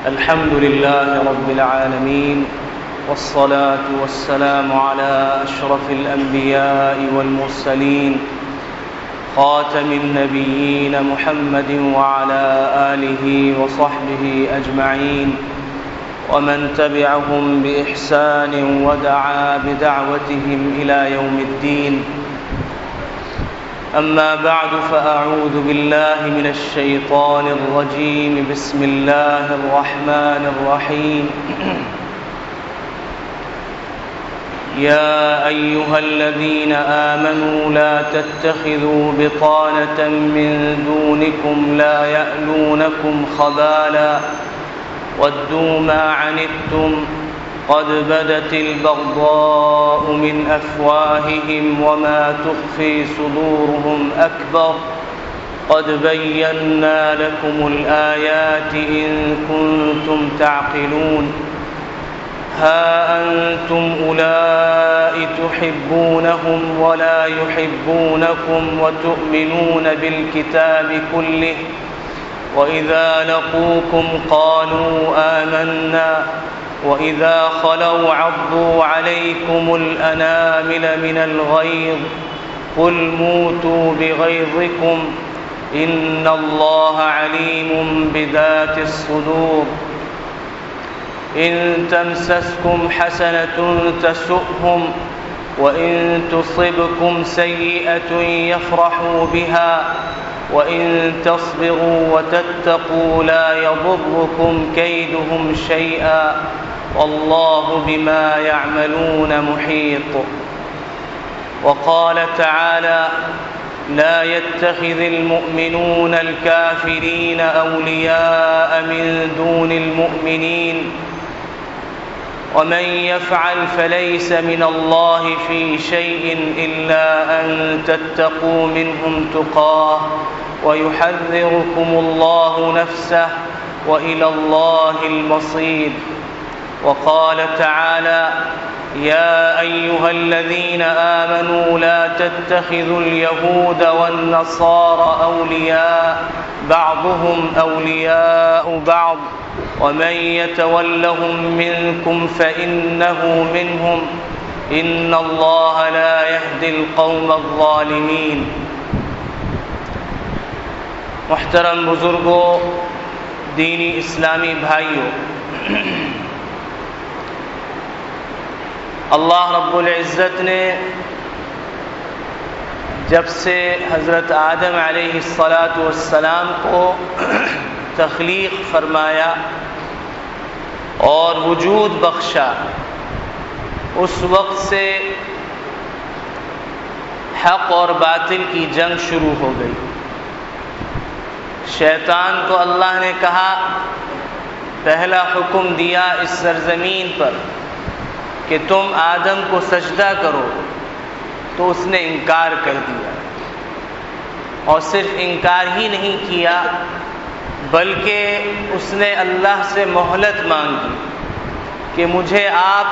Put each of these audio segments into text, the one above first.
الحمد لله رب العالمين، والصلاة والسلام على أشرف الأنبياء والمرسلين خاتم النبيين محمد وعلى آله وصحبه أجمعين، ومن تبعهم بإحسان ودعا بدعوتهم إلى يوم الدين. أما بعد، فأعوذ بالله من الشيطان الرجيم. بسم الله الرحمن الرحيم. يا أيها الذين آمنوا لا تتخذوا بطانة من دونكم لا يألونكم خبالا ودوا ما عنتم قد بدت البغضاء من أفواههم وما تخفي صدورهم أكبر قد بينا لكم الآيات إن كنتم تعقلون. ها أنتم أولئك تحبونهم ولا يحبونكم وتؤمنون بالكتاب كله وإذا لقوكم قالوا آمنا وإذا خلوا عضوا عليكم الأنامل من الغيظ قل موتوا بغيظكم إن الله عليم بذات الصدور. إن تمسسكم حسنة تسؤهم وإن تصبكم سيئة يفرحوا بها وإن تصبروا وتتقوا لا يضركم كيدهم شيئا والله بما يعملون محيط. وقال تعالى: لا يتخذ المؤمنون الكافرين أولياء من دون المؤمنين ومن يفعل فليس من الله في شيء إلا أن تتقوا منهم تقاه ويحذركم الله نفسه وإلى الله المصير. وقال تعالى: يا أيها الذين آمنوا لا تتخذوا اليهود والنصارى أولياء بعضهم أولياء بعض ومن يتولهم منكم فإنه منهم إن الله لا يهدي القوم الظالمين. محترم بزرگوں، دینی اسلامی بھائیوں، اللہ رب العزت نے جب سے حضرت آدم علیہ السلام کو تخلیق فرمایا اور وجود بخشا، اس وقت سے حق اور باطل کی جنگ شروع ہو گئی. شیطان کو اللہ نے کہا، پہلا حکم دیا اس سرزمین پر کہ تم آدم کو سجدہ کرو، تو اس نے انکار کر دیا. اور صرف انکار ہی نہیں کیا بلکہ اس نے اللہ سے مہلت مانگی کہ مجھے آپ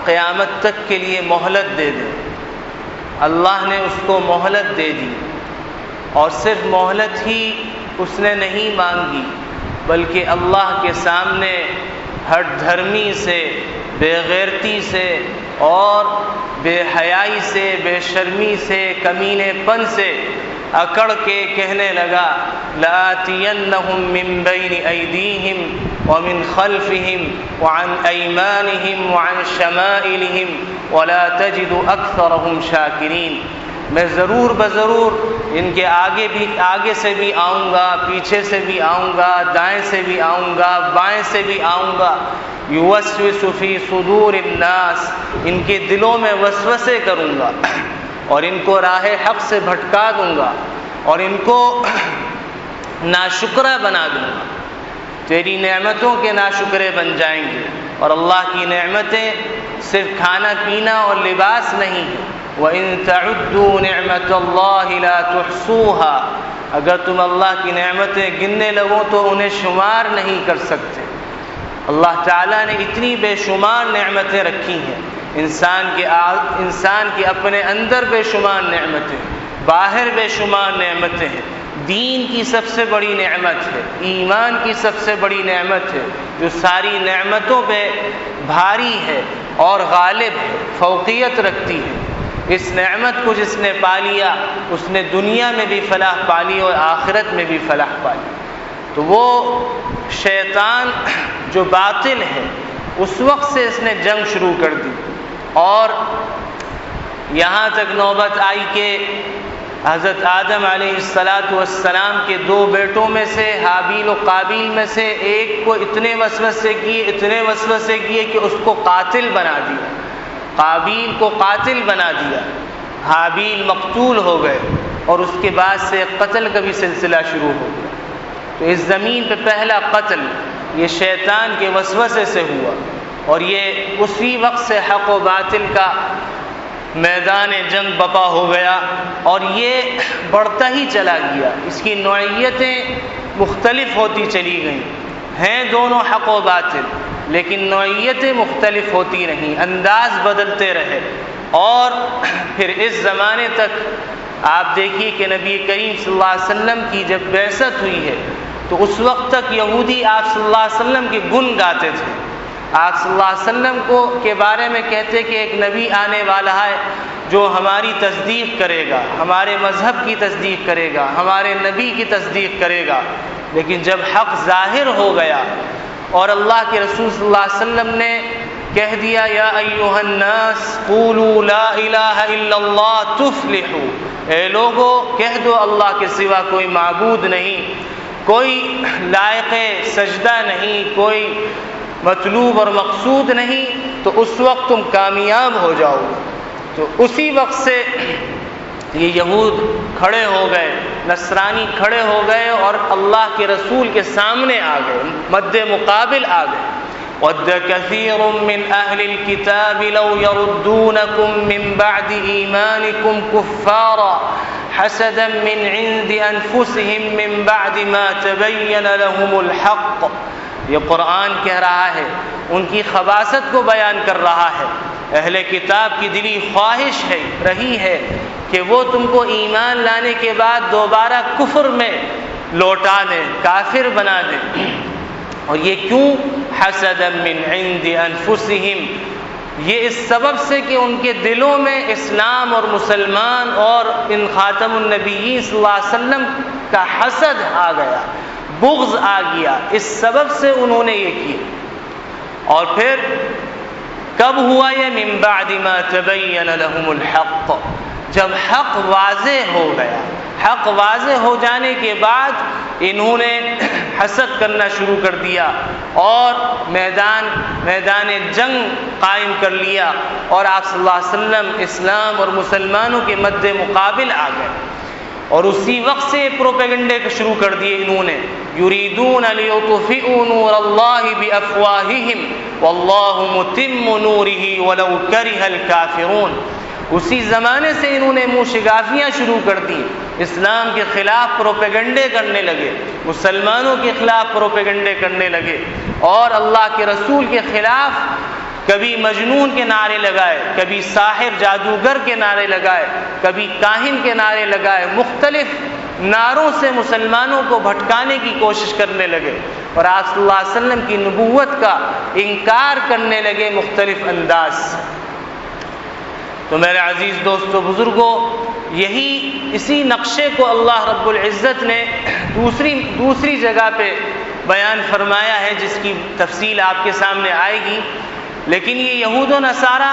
قیامت تک کے لیے مہلت دے دیں. اللہ نے اس کو مہلت دے دی، اور صرف مہلت ہی اس نے نہیں مانگی بلکہ اللہ کے سامنے ہٹ دھرمی سے، بے غیرتی سے اور بے حیائی سے، بے شرمی سے، کمینے پن سے اکڑ کے کہنے لگا: لآتینہم من بین ایدیہم ومن خلفہم وعن ایمانہم وعن شمائلہم ولا تجد اکثرہم شاکرین. میں ضرور بضرور ان کے آگے سے بھی آؤں گا، پیچھے سے بھی آؤں گا، دائیں سے بھی آؤں گا، بائیں سے بھی آؤں گا. یوسوس فی صدور الناس، ان کے دلوں میں وسوسے کروں گا اور ان کو راہ حق سے بھٹکا دوں گا اور ان کو ناشکرہ بنا دوں گا. تیری نعمتوں کے ناشکرے بن جائیں گے. اور اللہ کی نعمتیں صرف کھانا پینا اور لباس نہیں ہیں. وَإِن تَعُدُّوا نِعْمَةَ اللَّهِ لَا تُحْصُوهَا، اگر تم اللہ کی نعمتیں گننے لگو تو انہیں شمار نہیں کر سکتے. اللہ تعالیٰ نے اتنی بے شمار نعمتیں رکھی ہیں. انسان کی اپنے اندر بے شمار نعمتیں، باہر بے شمار نعمتیں ہیں. دین کی سب سے بڑی نعمت ہے، ایمان کی سب سے بڑی نعمت ہے، جو ساری نعمتوں پہ بھاری ہے اور غالب ہے، فوقیت رکھتی ہے۔ اس نعمت کو جس نے پا لیا اس نے دنیا میں بھی فلاح پا لی اور آخرت میں بھی فلاح پا لی۔ تو وہ شیطان جو باطل ہے اس وقت سے اس نے جنگ شروع کر دی، اور یہاں تک نوبت آئی کہ حضرت آدم علیہ السلام کے 2 بیٹوں میں سے حابیل و قابیل میں سے ایک کو اتنے وسوسے کیے کہ اس کو قاتل بنا دیا، قابیل کو قاتل بنا دیا، حابیل مقتول ہو گئے، اور اس کے بعد سے قتل کا بھی سلسلہ شروع ہو گیا۔ تو اس زمین پہ پہلا قتل یہ شیطان کے وسوسے سے ہوا، اور یہ اسی وقت سے حق و باطل کا میدان جنگ بپا ہو گیا، اور یہ بڑھتا ہی چلا گیا۔ اس کی نوعیتیں مختلف ہوتی چلی گئیں، ہیں دونوں حق و باطل، لیکن نوعیتیں مختلف ہوتی رہیں، انداز بدلتے رہے، اور پھر اس زمانے تک آپ دیکھیے کہ نبی کریم صلی اللہ علیہ وسلم کی جب بعثت ہوئی ہے تو اس وقت تک یہودی آپ صلی اللہ علیہ وسلم کے گن گاتے تھے، آپ صلی اللہ علیہ وسلم کے بارے میں کہتے کہ ایک نبی آنے والا ہے جو ہماری تصدیق کرے گا، ہمارے مذہب کی تصدیق کرے گا، ہمارے نبی کی تصدیق کرے گا۔ لیکن جب حق ظاہر ہو گیا اور اللہ کے رسول صلی اللہ علیہ وسلم نے کہہ دیا یا ایھا الناس قولوا لا الہ الا اللہ تفلحوا، اے لوگو کہہ دو اللہ کے سوا کوئی معبود نہیں، کوئی لائق سجدہ نہیں، کوئی مطلوب اور مقصود نہیں، تو اس وقت تم کامیاب ہو جاؤ۔ تو اسی وقت سے یہ یہود کھڑے ہو گئے، نصرانی کھڑے ہو گئے اور اللہ کے رسول کے سامنے آ گئے، مد مقابل آ گئے۔ وَدَّ كَثِيرٌ مِّنْ أَهْلِ الْكِتَابِ لَوْ يَرُدُّونَكُم مِّن بَعْدِ إِيمَانِكُمْ كُفَّارًا حَسَدًا مِّنْ عِندِ أَنفُسِهِم مِّن بَعْدِ مَا تَبَيَّنَ لَهُمُ الْحَقُّ۔ یہ قرآن کہہ رہا ہے، ان کی خباثت کو بیان کر رہا ہے۔ اہل کتاب کی دلی خواہش رہی ہے کہ وہ تم کو ایمان لانے کے بعد دوبارہ کفر میں لوٹا دیں، کافر بنا دیں، اور یہ کیوں؟ حسدا من عند انفسہم، یہ اس سبب سے کہ ان کے دلوں میں اسلام اور مسلمان اور ان خاتم النبیین صلی اللہ علیہ وسلم کا حسد آ گیا، بغض آ گیا، اس سبب سے انہوں نے یہ کیا۔ اور پھر کب ہوا یہ؟ من بعد ما تبین لهم الحق، جب حق واضح ہو گیا، حق واضح ہو جانے کے بعد انہوں نے حسد کرنا شروع کر دیا اور میدان جنگ قائم کر لیا، اور آپ صلی اللہ علیہ وسلم اسلام اور مسلمانوں کے مد مقابل آ گئے، اور اسی وقت سے پروپیگنڈے شروع کر دیے انہوں نے۔ یریدون لیطفئوا نور اللہ بافواہہم واللہ متم نورہ ولو کرہ الکافرون۔ اسی زمانے سے انہوں نے منہ شگافیاں شروع کر دی، اسلام کے خلاف پروپیگنڈے کرنے لگے، مسلمانوں کے خلاف پروپیگنڈے کرنے لگے، اور اللہ کے رسول کے خلاف کبھی مجنون کے نعرے لگائے، کبھی ساحر جادوگر کے نعرے لگائے، کبھی کاہن کے نعرے لگائے، مختلف نعروں سے مسلمانوں کو بھٹکانے کی کوشش کرنے لگے، اور آپ صلی اللہ علیہ وسلم کی نبوت کا انکار کرنے لگے مختلف انداز سے۔ تو میرے عزیز دوستو بزرگوں، اسی نقشے کو اللہ رب العزت نے دوسری جگہ پہ بیان فرمایا ہے، جس کی تفصیل آپ کے سامنے آئے گی۔ لیکن یہ یہود و نصارہ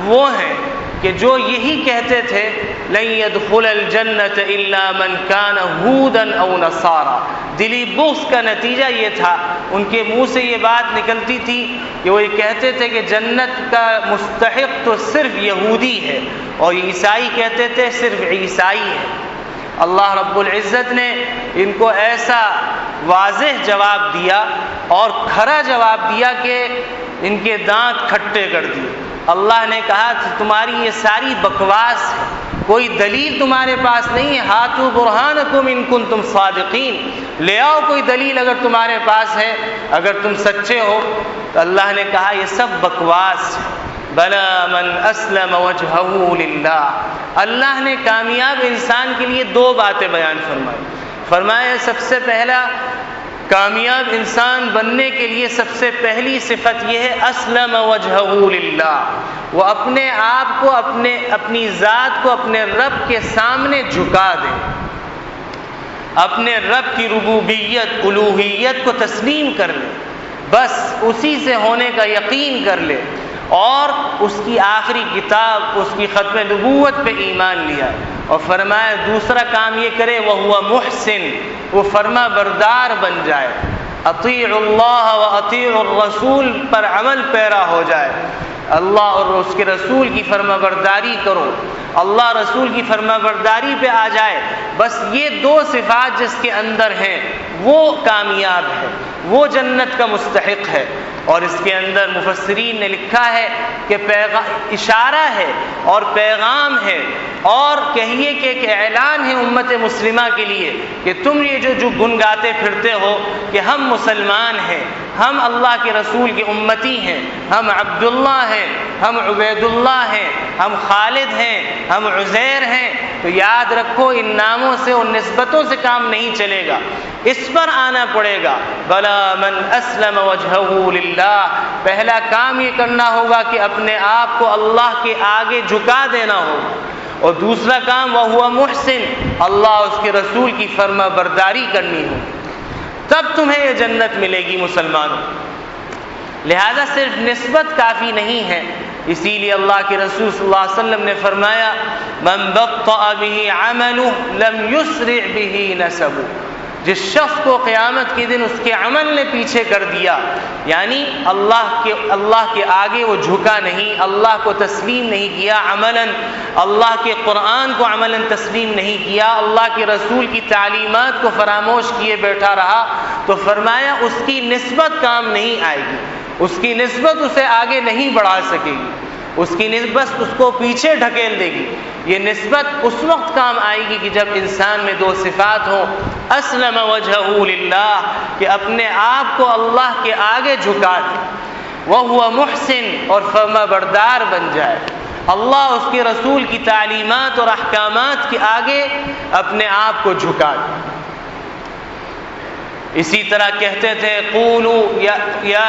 وہ ہیں کہ جو یہی کہتے تھے لن يدخل الجنة الا من كان هودا او نصارى، دلی بغض کا نتیجہ یہ تھا، ان کے منہ سے یہ بات نکلتی تھی کہ وہ یہ کہتے تھے کہ جنت کا مستحق تو صرف یہودی ہے، اور عیسائی کہتے تھے صرف عیسائی ہے۔ اللہ رب العزت نے ان کو ایسا واضح جواب دیا اور کھرا جواب دیا کہ ان کے دانت کھٹے کر دیے۔ اللہ نے کہا تمہاری یہ ساری بکواس ہے، کوئی دلیل تمہارے پاس نہیں ہے، ہاتھو برہانکم ان کنتم صادقین، لے آؤ کوئی دلیل اگر تمہارے پاس ہے، اگر تم سچے ہو۔ تو اللہ نے کہا یہ سب بکواس ہے۔ بلا من اسلم وجہہ للہ، اللہ نے کامیاب انسان کے لیے 2 باتیں بیان فرمائی۔ فرمایا سب سے پہلا کامیاب انسان بننے کے لیے سب سے پہلی صفت یہ ہے اسلم وجہہ للہ، وہ اپنے آپ کو اپنی ذات کو اپنے رب کے سامنے جھکا دے، اپنے رب کی ربوبیت الوہیت کو تسلیم کر لے، بس اسی سے ہونے کا یقین کر لے، اور اس کی آخری کتاب اس کی ختم نبوت پہ ایمان لیا، اور فرمایا دوسرا کام یہ کرے وہو محسن، وہ فرما بردار بن جائے، اطیعوا اللہ و اطیعوا الرسول پر عمل پیرا ہو جائے، اللہ اور اس کے رسول کی فرما برداری کرو، اللہ رسول کی فرما برداری پہ آ جائے، بس یہ دو صفات جس کے اندر ہیں وہ کامیاب ہے، وہ جنت کا مستحق ہے۔ اور اس کے اندر مفسرین نے لکھا ہے کہ اشارہ ہے اور پیغام ہے، اور کہیے کہ ایک اعلان ہے امت مسلمہ کے لیے کہ تم یہ جو گنگاتے پھرتے ہو کہ ہم مسلمان ہیں، ہم اللہ کے رسول کی امتی ہیں، ہم عبداللہ ہیں، ہم عبید اللہ ہیں، ہم خالد ہیں، ہم عزیر ہیں، تو یاد رکھو ان ناموں سے ان نسبتوں سے کام نہیں چلے گا، اس پر آنا پڑے گا۔ بلا من اسلم وجہہ للہ، پہلا کام یہ کرنا ہوگا کہ اپنے آپ کو اللہ کے آگے جھکا دینا ہوگا، اور دوسرا کام وہو محسن، اللہ اس کے رسول کی فرما برداری کرنی ہو، تب تمہیں یہ جنت ملے گی مسلمانوں۔ لہذا صرف نسبت کافی نہیں ہے، اسی لیے اللہ کے رسول صلی اللہ علیہ وسلم نے فرمایا من بطأ به عمله لم يسرع به نسبه، جس شخص کو قیامت کے دن اس کے عمل نے پیچھے کر دیا، یعنی اللہ کے آگے وہ جھکا نہیں، اللہ کو تسلیم نہیں کیا عملاً، اللہ کے قرآن کو عملاً تسلیم نہیں کیا، اللہ کے رسول کی تعلیمات کو فراموش کیے بیٹھا رہا، تو فرمایا اس کی نسبت کام نہیں آئے گی، اس کی نسبت اسے آگے نہیں بڑھا سکے گی، اس کی نسبت اس کو پیچھے ڈھکیل دے گی۔ یہ نسبت اس وقت کام آئے گی کہ جب انسان میں دو صفات ہوں، اسلم وجہہ للہ، کہ اپنے آپ کو اللہ کے آگے جھکا دے، وہو محسن، اور فرما بردار بن جائے، اللہ اس کے رسول کی تعلیمات اور احکامات کے آگے اپنے آپ کو جھکا دے۔ اسی طرح کہتے تھے قولو یا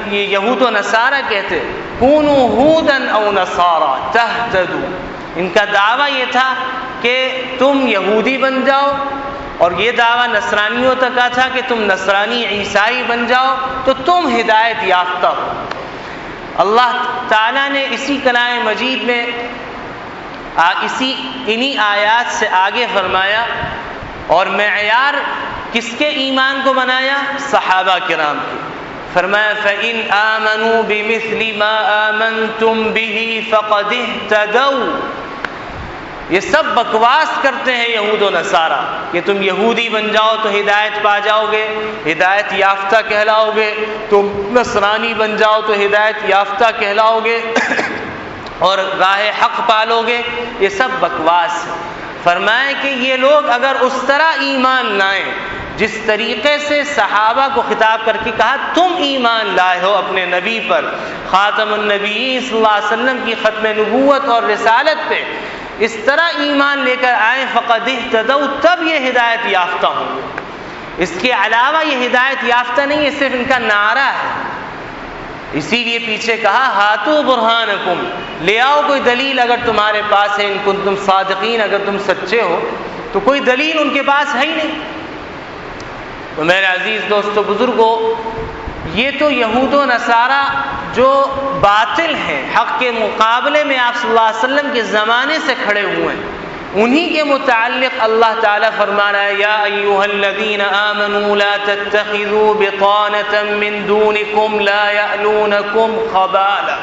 یہود و نصارہ کہتے کونو ہودن او نصارا تہتدو، ان کا دعویٰ یہ تھا کہ تم یہودی بن جاؤ، اور یہ دعویٰ نصرانیوں تک کا تھا کہ تم نصرانی عیسائی بن جاؤ تو تم ہدایت یافتہ ہو۔ اللہ تعالیٰ نے اسی کلام مجید میں انہی آیات سے آگے فرمایا، اور معیار کس کے ایمان کو بنایا؟ صحابہ کرام کی۔ فرمایا فَإِنْ آمَنُوا بِمِثْلِ مَا آمَنْتُمْ بِهِ فَقَدِ اهْتَدَوْا، یہ سب بکواس کرتے ہیں یہود و نصارہ کہ تم یہودی بن جاؤ تو ہدایت پا جاؤ گے، ہدایت یافتہ کہلاؤ گے، تم نصرانی بن جاؤ تو ہدایت یافتہ کہلاؤ گے اور راہ حق پالو گے، یہ سب بکواس ہے۔ فرمائے کہ یہ لوگ اگر اس طرح ایمان لائیں جس طریقے سے صحابہ کو خطاب کر کے کہا تم ایمان لائے ہو اپنے نبی پر، خاتم النبیین صلی اللہ علیہ وسلم کی ختم نبوت اور رسالت پہ، اس طرح ایمان لے کر آئیں فقد اہتدوا، تب یہ ہدایت یافتہ ہوں گے، اس کے علاوہ یہ ہدایت یافتہ نہیں، یہ صرف ان کا نعرہ ہے۔ اسی لیے پیچھے کہا ہاتو برہانکم، لے آؤ کوئی دلیل اگر تمہارے پاس ہے، ان کنتم صادقین، اگر تم سچے ہو، تو کوئی دلیل ان کے پاس ہے ہی نہیں۔ تو میرے عزیز دوستو بزرگوں، یہ تو یہود و نصارہ جو باطل ہیں، حق کے مقابلے میں آپ صلی اللہ علیہ وسلم کے زمانے سے کھڑے ہوئے ہیں، انہی کے متعلق اللہ تعالیٰ فرما رہا ہے یا ایھا الذین آمنوا لا تتخذوا بطانة من دونکم لا یألونکم خبالا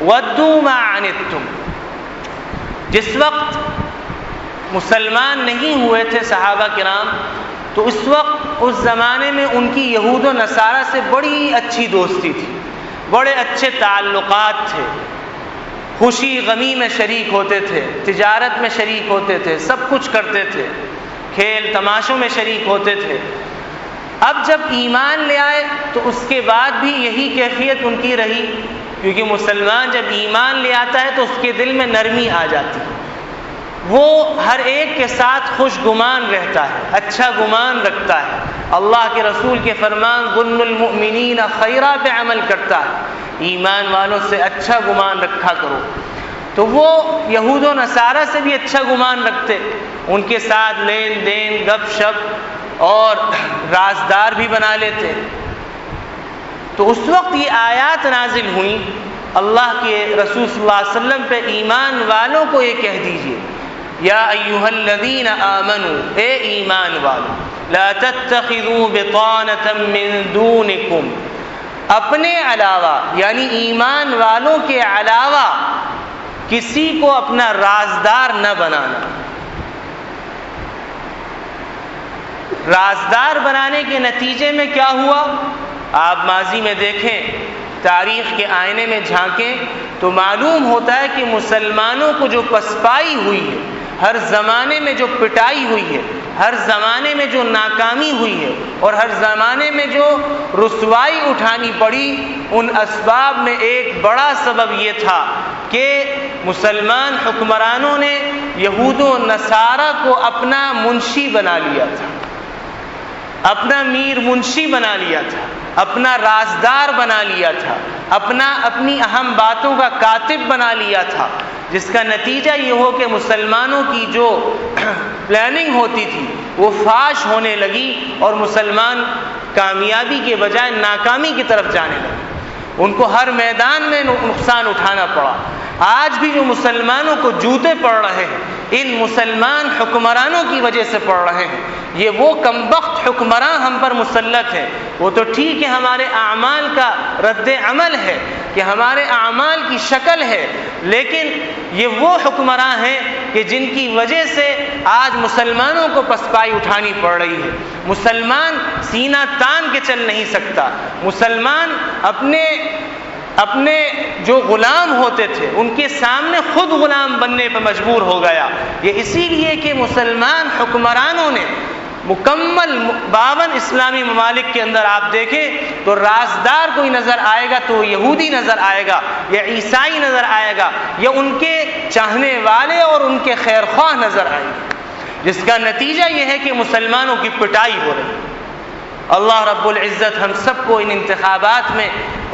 ودوا ما عنتم۔ جس وقت مسلمان نہیں ہوئے تھے صحابہ کرام، تو اس وقت اس زمانے میں ان کی یہود و نصارہ سے بڑی اچھی دوستی تھی، بڑے اچھے تعلقات تھے، خوشی غمی میں شریک ہوتے تھے، تجارت میں شریک ہوتے تھے، سب کچھ کرتے تھے، کھیل تماشوں میں شریک ہوتے تھے۔ اب جب ایمان لے آئے تو اس کے بعد بھی یہی کیفیت ان کی رہی، کیونکہ مسلمان جب ایمان لے آتا ہے تو اس کے دل میں نرمی آ جاتی ہے، وہ ہر ایک کے ساتھ خوش گمان رہتا ہے، اچھا گمان رکھتا ہے، اللہ کے رسول کے فرمان ظن المؤمنین خیرہ پہ عمل کرتا ہے، ایمان والوں سے اچھا گمان رکھا کرو۔ تو وہ یہود و نصارہ سے بھی اچھا گمان رکھتے، ان کے ساتھ لین دین گپ شپ اور رازدار بھی بنا لیتے۔ تو اس وقت یہ آیات نازل ہوئیں، اللہ کے رسول صلی اللہ علیہ وسلم پہ ایمان والوں کو یہ کہہ دیجئے، یا ایھا الذین آمنوا، اے ایمان والو، لا تتخذوا بطانة من دونکم، اپنے علاوہ یعنی ایمان والوں کے علاوہ کسی کو اپنا رازدار نہ بنانا۔ رازدار بنانے کے نتیجے میں کیا ہوا؟ آپ ماضی میں دیکھیں، تاریخ کے آئینے میں جھانکیں تو معلوم ہوتا ہے کہ مسلمانوں کو جو پسپائی ہوئی ہے، ہر زمانے میں جو پٹائی ہوئی ہے، ہر زمانے میں جو ناکامی ہوئی ہے اور ہر زمانے میں جو رسوائی اٹھانی پڑی، ان اسباب میں ایک بڑا سبب یہ تھا کہ مسلمان حکمرانوں نے یہود و نصارہ کو اپنا منشی بنا لیا تھا، اپنا میر منشی بنا لیا تھا، اپنا رازدار بنا لیا تھا، اپنی اہم باتوں کا کاتب بنا لیا تھا، جس کا نتیجہ یہ ہو کہ مسلمانوں کی جو پلاننگ ہوتی تھی وہ فاش ہونے لگی اور مسلمان کامیابی کے بجائے ناکامی کی طرف جانے لگے، ان کو ہر میدان میں نقصان اٹھانا پڑا۔ آج بھی جو مسلمانوں کو جوتے پڑ رہے ہیں، ان مسلمان حکمرانوں کی وجہ سے پڑ رہے ہیں۔ یہ وہ کمبخت حکمراں ہم پر مسلط ہیں، وہ تو ٹھیک ہے ہمارے اعمال کا رد عمل ہے کہ ہمارے اعمال کی شکل ہے، لیکن یہ وہ حکمراں ہیں کہ جن کی وجہ سے آج مسلمانوں کو پسپائی اٹھانی پڑ رہی ہے۔ مسلمان سینہ تان کے چل نہیں سکتا، مسلمان اپنے جو غلام ہوتے تھے ان کے سامنے خود غلام بننے پر مجبور ہو گیا۔ یہ اسی لیے کہ مسلمان حکمرانوں نے مکمل 52 اسلامی ممالک کے اندر آپ دیکھیں تو رازدار کوئی نظر آئے گا تو یہودی نظر آئے گا یا عیسائی نظر آئے گا یا ان کے چاہنے والے اور ان کے خیر خواہ نظر آئیں گے، جس کا نتیجہ یہ ہے کہ مسلمانوں کی پٹائی ہو رہی ہے۔ اللہ رب العزت ہم سب کو ان انتخابات میں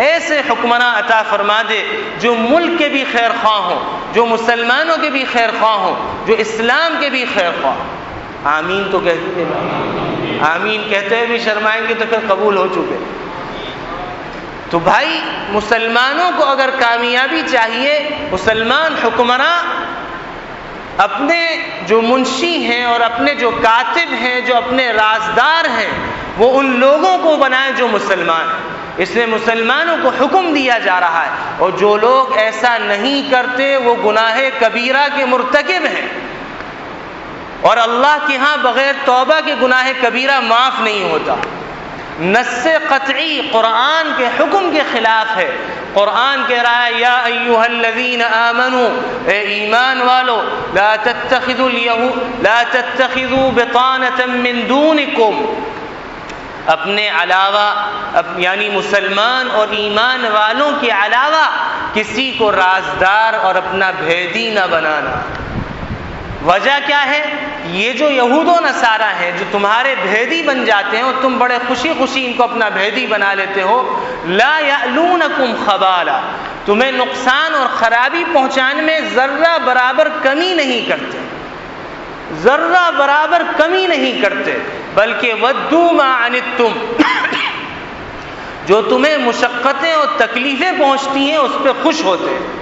ایسے حکمراں عطا فرما دے جو ملک کے بھی خیر خواہ ہوں، جو مسلمانوں کے بھی خیر خواہ ہوں، جو اسلام کے بھی خیر خواہ ہوں۔ آمین تو کہتے ہیں، آمین کہتے ہوئے بھی شرمائیں گے تو پھر قبول ہو چکے۔ تو بھائی مسلمانوں کو اگر کامیابی چاہیے، مسلمان حکمراں اپنے جو منشی ہیں اور اپنے جو کاتب ہیں، جو اپنے رازدار ہیں، وہ ان لوگوں کو بنائیں جو مسلمان ہیں۔ اس میں مسلمانوں کو حکم دیا جا رہا ہے، اور جو لوگ ایسا نہیں کرتے وہ گناہ کبیرہ کے مرتکب ہیں، اور اللہ کے ہاں بغیر توبہ کے گناہ کبیرہ معاف نہیں ہوتا۔ نص قطعی قرآن کے حکم کے خلاف ہے۔ قرآن کہہ رہا ہے یا ایھا الذین آمنوا، اے ایمان والو، لا تتخذوا بطانة من دونکم، اپنے علاوہ یعنی مسلمان اور ایمان والوں کے علاوہ کسی کو رازدار اور اپنا بھیدی نہ بنانا۔ وجہ کیا ہے؟ یہ جو یہود و نصارہ ہیں جو تمہارے بھیدی بن جاتے ہیں اور تم بڑے خوشی خوشی ان کو اپنا بھیدی بنا لیتے ہو، لا یألونکم خبالا، تمہیں نقصان اور خرابی پہنچانے میں ذرہ برابر کمی نہیں کرتے، ذرہ برابر کمی نہیں کرتے، بلکہ ودوا ما عنتم، جو تمہیں مشقتیں اور تکلیفیں پہنچتی ہیں اس پہ خوش ہوتے ہیں۔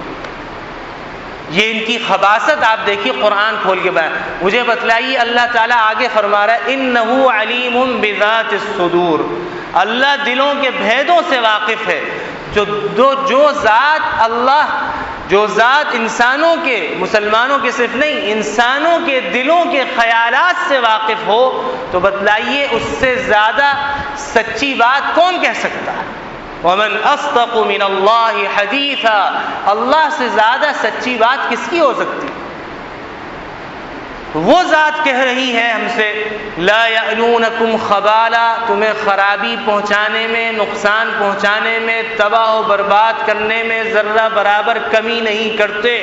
یہ ان کی خباثت آپ دیکھیے، قرآن کھول کے بیان مجھے بتلائیے، اللہ تعالیٰ آگے فرما رہا ہے انہ علیم بذات الصدور، اللہ دلوں کے بھیدوں سے واقف ہے۔ جو ذات انسانوں کے، مسلمانوں کے صرف نہیں، انسانوں کے دلوں کے خیالات سے واقف ہو تو بتلائیے اس سے زیادہ سچی بات کون کہہ سکتا ہے؟ وَمَنْ أَصْدَقُ مِنَ اللَّهِ حَدِيثًا، اللہ سے زیادہ سچی بات کس کی ہو سکتی؟ وہ ذات کہہ رہی ہے ہم سے لا یألونکم خبالا، تمہیں خرابی پہنچانے میں، نقصان پہنچانے میں، تباہ و برباد کرنے میں ذرہ برابر کمی نہیں کرتے۔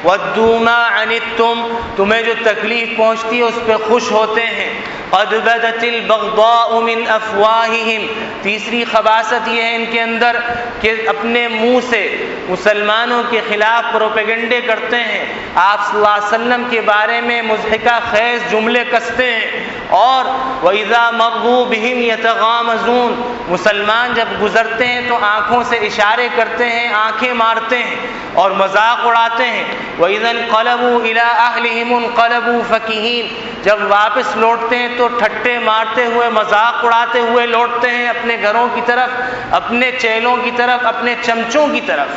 وَدُّوا مَا عَنِتُّمْ تمہیں جو تکلیف پہنچتی ہے اس پہ خوش ہوتے ہیں. قَدْ بَدَتِ الْبَغْضَاءُ مِنْ أَفْوَاهِهِمْ تیسری خباثت یہ ہے ان کے اندر کہ اپنے منہ سے مسلمانوں کے خلاف پروپیگنڈے کرتے ہیں، آپ صلی اللہ علیہ وسلم کے بارے میں مضحکہ خیز جملے کستے ہیں. اور وَإِذَا مَرُّوا بِهِمْ يَتَغَامَزُونَ مسلمان جب گزرتے ہیں تو آنکھوں سے اشارے کرتے ہیں، آنکھیں مارتے ہیں اور مذاق اڑاتے ہیں. وَإِذَا انقلبوا إِلَىٰ أَهْلِهِمُ انقلبوا فَكِهِينَ جب واپس لوٹتے ہیں تو ٹھٹے مارتے ہوئے مذاق اڑاتے ہوئے لوٹتے ہیں اپنے گھروں کی طرف، اپنے چیلوں کی طرف، اپنے چمچوں کی طرف.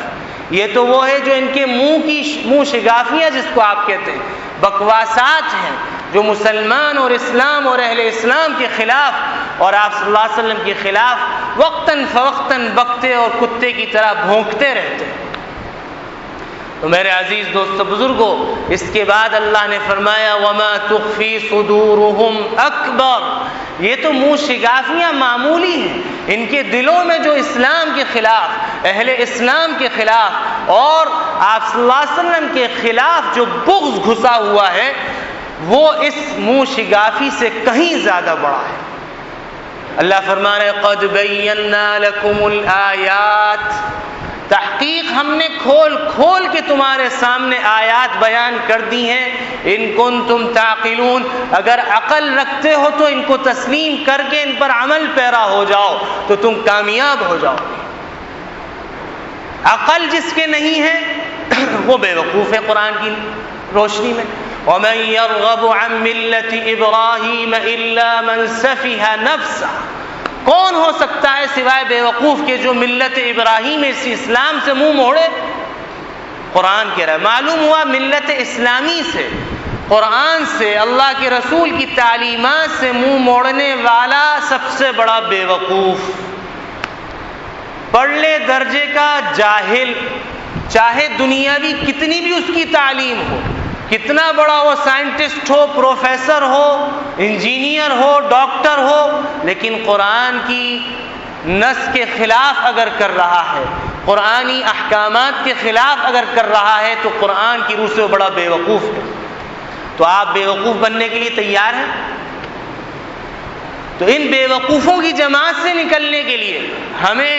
یہ تو وہ ہے جو ان کے منہ شگافیاں جس کو آپ کہتے ہیں، بکواسات ہیں جو مسلمان اور اسلام اور اہل اسلام کے خلاف اور آپ صلی اللہ علیہ وسلم کے خلاف وقتاً فوقتاً بکتے اور کتے کی طرح بھونکتے رہتے ہیں. تو میرے عزیز دوستو بزرگوں، اس کے بعد اللہ نے فرمایا وَمَا تُخْفِي صُدُورُهُمْ أَكْبَرُ یہ تو منہ شگافیاں معمولی ہیں، ان کے دلوں میں جو اسلام کے خلاف، اہل اسلام کے خلاف اور آپ صلی اللہ علیہ وسلم کے خلاف جو بغض گھسا ہوا ہے وہ اس منہ شگافی سے کہیں زیادہ بڑا ہے. اللہ فرما رہے قَدْ بَيَّنَّا لَكُمُ الْآيَاتِ تحقیق ہم نے کھول کے تمہارے سامنے آیات بیان کر دی ہیں. ان کنتم تعقلون اگر عقل رکھتے ہو تو ان کو تسلیم کر کے ان پر عمل پیرا ہو جاؤ تو تم کامیاب ہو جاؤ. عقل جس کے نہیں ہے وہ بے وقوف ہے. قرآن کی روشنی میں وَمَن يَرْغَبُ عَن مِّلَّةِ إِبْرَاهِيمَ إِلَّا مَن سَفِهَ نَفْسَهُ کون ہو سکتا ہے سوائے بے وقوف کے جو ملت ابراہیم اس اسلام سے منہ موڑے. قرآن کہہ رہا ہے معلوم ہوا ملت اسلامی سے، قرآن سے، اللہ کے رسول کی تعلیمات سے منہ موڑنے والا سب سے بڑا بے وقوف، پڑھلے درجے کا جاہل، چاہے دنیاوی کتنی بھی اس کی تعلیم ہو، کتنا بڑا وہ سائنٹسٹ ہو، پروفیسر ہو، انجینئر ہو، ڈاکٹر ہو، لیکن قرآن کی نص کے خلاف اگر کر رہا ہے، قرآنی احکامات کے خلاف اگر کر رہا ہے تو قرآن کی روح سے وہ بڑا بے وقوف ہے. تو آپ بے وقوف بننے کے لیے تیار ہیں؟ تو ان بے وقوفوں کی جماعت سے نکلنے کے لیے ہمیں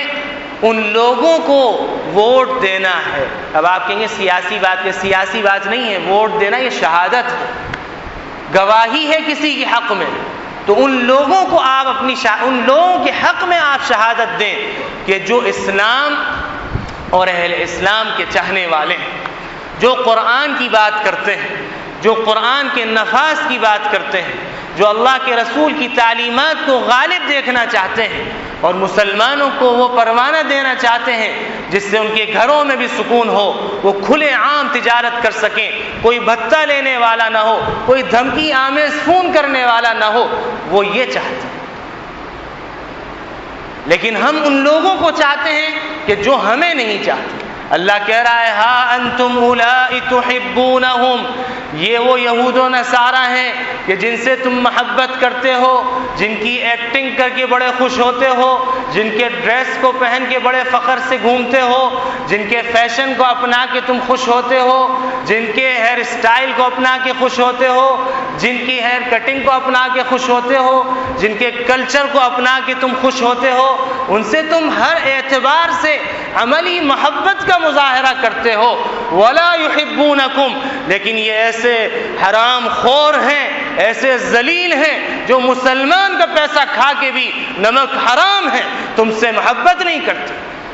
ان لوگوں کو ووٹ دینا ہے. اب آپ کہیں گے سیاسی بات ہے، سیاسی بات نہیں ہے، ووٹ دینا یہ شہادت ہے، گواہی ہے کسی کے حق میں. تو ان لوگوں کو آپ ان لوگوں کے حق میں آپ شہادت دیں کہ جو اسلام اور اہل اسلام کے چاہنے والے ہیں، جو قرآن کی بات کرتے ہیں، جو قرآن کے نفاذ کی بات کرتے ہیں، جو اللہ کے رسول کی تعلیمات کو غالب دیکھنا چاہتے ہیں اور مسلمانوں کو وہ پروانہ دینا چاہتے ہیں جس سے ان کے گھروں میں بھی سکون ہو، وہ کھلے عام تجارت کر سکیں، کوئی بھتہ لینے والا نہ ہو، کوئی دھمکی آمیز فون کرنے والا نہ ہو، وہ یہ چاہتے ہیں. لیکن ہم ان لوگوں کو چاہتے ہیں کہ جو ہمیں نہیں چاہتے. اللہ کہہ رہا ہے ہا انتم اولائی تحبونہم یہ وہ یہود و نصارہ ہیں کہ جن سے تم محبت کرتے ہو، جن کی ایکٹنگ کر کے بڑے خوش ہوتے ہو، جن کے ڈریس کو پہن کے بڑے فخر سے گھومتے ہو، جن کے فیشن کو اپنا کے تم خوش ہوتے ہو، جن کے ہیئر اسٹائل کو اپنا کے خوش ہوتے ہو، جن کی ہیئر کٹنگ کو اپنا کے خوش ہوتے ہو، جن کے کلچر کو اپنا کے تم خوش ہوتے ہو، ان سے تم ہر اعتبار سے عملی محبت کا مظاہرہ کرتے ہو. ولا یحبونکم لیکن یہ ایسے حرام خور ہیں، ایسے ذلیل ہیں جو مسلمان کا پیسہ کھا کے بھی نمک حرام ہے تم سے محبت نہیں کرتے.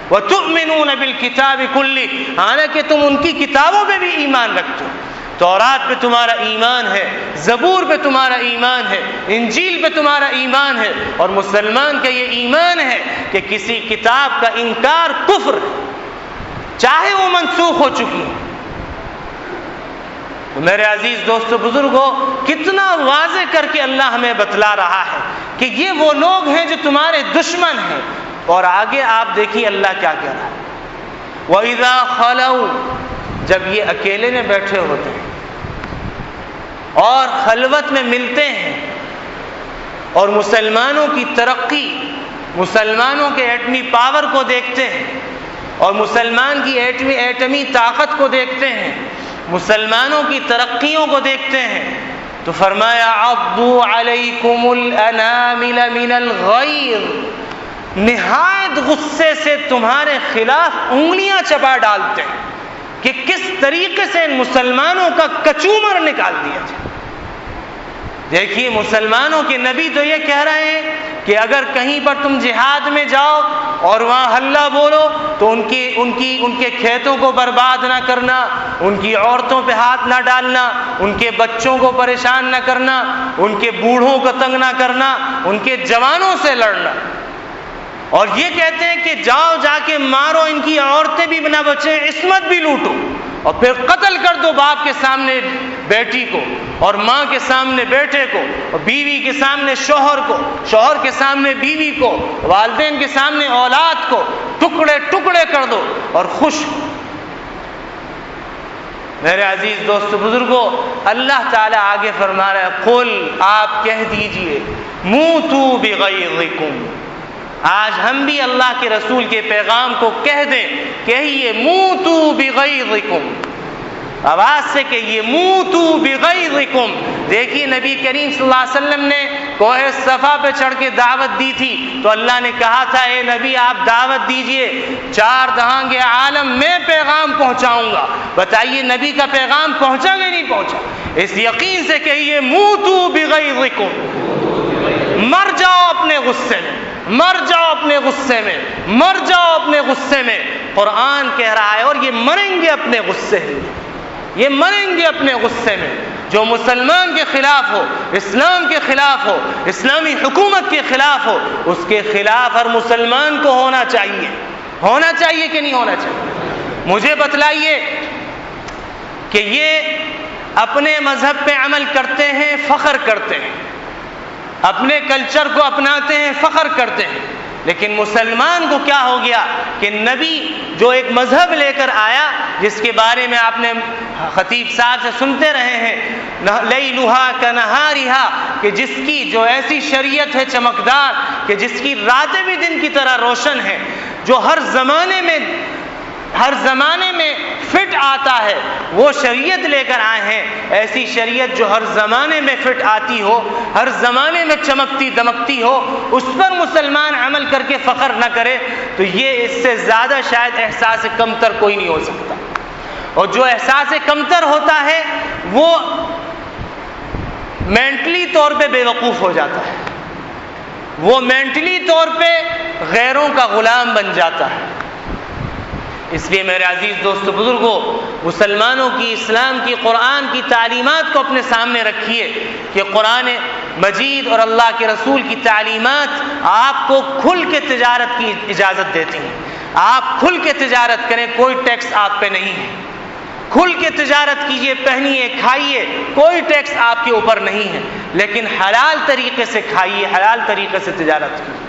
وتؤمنون بالکتاب کلہ حالانکہ تم ان کی کتابوں پہ بھی ایمان رکھتے ہو. تورات پہ تمہارا ایمان ہے، زبور پہ تمہارا ایمان ہے، انجیل پہ تمہارا ایمان ہے، اور مسلمان کا یہ ایمان ہے کہ کسی کتاب کا انکار کفر ہے چاہے وہ منسوخ ہو چکی ہے. تو میرے عزیز دوستو بزرگوں، کتنا واضح کر کے اللہ ہمیں بتلا رہا ہے کہ یہ وہ لوگ ہیں جو تمہارے دشمن ہیں. اور آگے آپ دیکھیے اللہ کیا کہہ رہا ہے. وَإِذَا خَلَوْا جب یہ اکیلے میں بیٹھے ہوتے ہیں اور خلوت میں ملتے ہیں اور مسلمانوں کی ترقی، مسلمانوں کے ایٹمی پاور کو دیکھتے ہیں اور مسلمان کی ایٹمی طاقت کو دیکھتے ہیں مسلمانوں کی ترقیوں کو دیکھتے ہیں تو فرمایا عضوا علیکم الانامل من الغیظ، نہایت غصے سے تمہارے خلاف انگلیاں چبا ڈالتے ہیں کہ کس طریقے سے ان مسلمانوں کا کچومر نکال دیا جائے۔ دیکھیے مسلمانوں کے نبی تو یہ کہہ رہے ہیں کہ اگر کہیں پر تم جہاد میں جاؤ اور وہاں ہلہ بولو تو ان کے کھیتوں کو برباد نہ کرنا، ان کی عورتوں پہ ہاتھ نہ ڈالنا، ان کے بچوں کو پریشان نہ کرنا، ان کے بوڑھوں کو تنگ نہ کرنا، ان کے جوانوں سے لڑنا۔ اور یہ کہتے ہیں کہ جاؤ جا کے مارو، ان کی عورتیں بھی نہ بچیں، عصمت بھی لوٹو، اور پھر قتل کر دو باپ کے سامنے بیٹی کو، اور ماں کے سامنے بیٹے کو، اور بیوی کے سامنے شوہر کو، شوہر کے سامنے بیوی کو، والدین کے سامنے اولاد کو، ٹکڑے ٹکڑے کر دو اور خوش ہو۔ میرے عزیز دوست بزرگوں، اللہ تعالیٰ آگے فرما رہا ہے قل، آپ کہہ دیجئے موتوا بغیظکم، آج ہم بھی اللہ کے رسول کے پیغام کو کہہ دیں، کہیے موتوا بغیظکم، آواز سے کہیے موتوا بغیظکم۔ دیکھیے نبی کریم صلی اللہ علیہ وسلم نے کوہ صفا پہ چڑھ کے دعوت دی تھی تو اللہ نے کہا تھا اے نبی آپ دعوت دیجئے، 4 جہاں عالم میں پیغام پہنچاؤں گا۔ بتائیے نبی کا پیغام پہنچا کہ نہیں پہنچا؟ اس یقین سے کہیے موتوا بغیظکم، مر جاؤ اپنے غصے میں، مر جاؤ اپنے غصے میں، مر جاؤ اپنے غصے میں۔ قرآن کہہ رہا ہے اور یہ مریں گے اپنے غصے میں، یہ مریں گے اپنے غصے میں۔ جو مسلمان کے خلاف ہو، اسلام کے خلاف ہو، اسلامی حکومت کے خلاف ہو، اس کے خلاف ہر مسلمان کو ہونا چاہیے، ہونا چاہیے کہ نہیں ہونا چاہیے؟ مجھے بتلائیے کہ یہ اپنے مذہب پہ عمل کرتے ہیں، فخر کرتے ہیں، اپنے کلچر کو اپناتے ہیں، فخر کرتے ہیں، لیکن مسلمان کو کیا ہو گیا کہ نبی جو ایک مذہب لے کر آیا، جس کے بارے میں آپ نے خطیب صاحب سے سنتے رہے ہیں لیلھا کنہارھا، کہ جس کی جو ایسی شریعت ہے چمکدار کہ جس کی راتیں بھی دن کی طرح روشن ہیں، جو ہر زمانے میں فٹ آتا ہے، وہ شریعت لے کر آئے ہیں۔ ایسی شریعت جو ہر زمانے میں فٹ آتی ہو، ہر زمانے میں چمکتی دمکتی ہو، اس پر مسلمان عمل کر کے فخر نہ کرے تو یہ اس سے زیادہ شاید احساس کمتر کوئی نہیں ہو سکتا۔ اور جو احساس کمتر ہوتا ہے وہ مینٹلی طور پہ بے وقوف ہو جاتا ہے، وہ مینٹلی طور پہ غیروں کا غلام بن جاتا ہے۔ اس لیے میرے عزیز دوست بزرگوں، مسلمانوں کی، اسلام کی، قرآن کی تعلیمات کو اپنے سامنے رکھیے کہ قرآن مجید اور اللہ کے رسول کی تعلیمات آپ کو کھل کے تجارت کی اجازت دیتی ہیں۔ آپ کھل کے تجارت کریں، کوئی ٹیکس آپ پہ نہیں ہے، کھل کے تجارت کیجئے، پہنیے، کھائیے، کوئی ٹیکس آپ کے اوپر نہیں ہے، لیکن حلال طریقے سے کھائیے، حلال طریقے سے تجارت کیجیے۔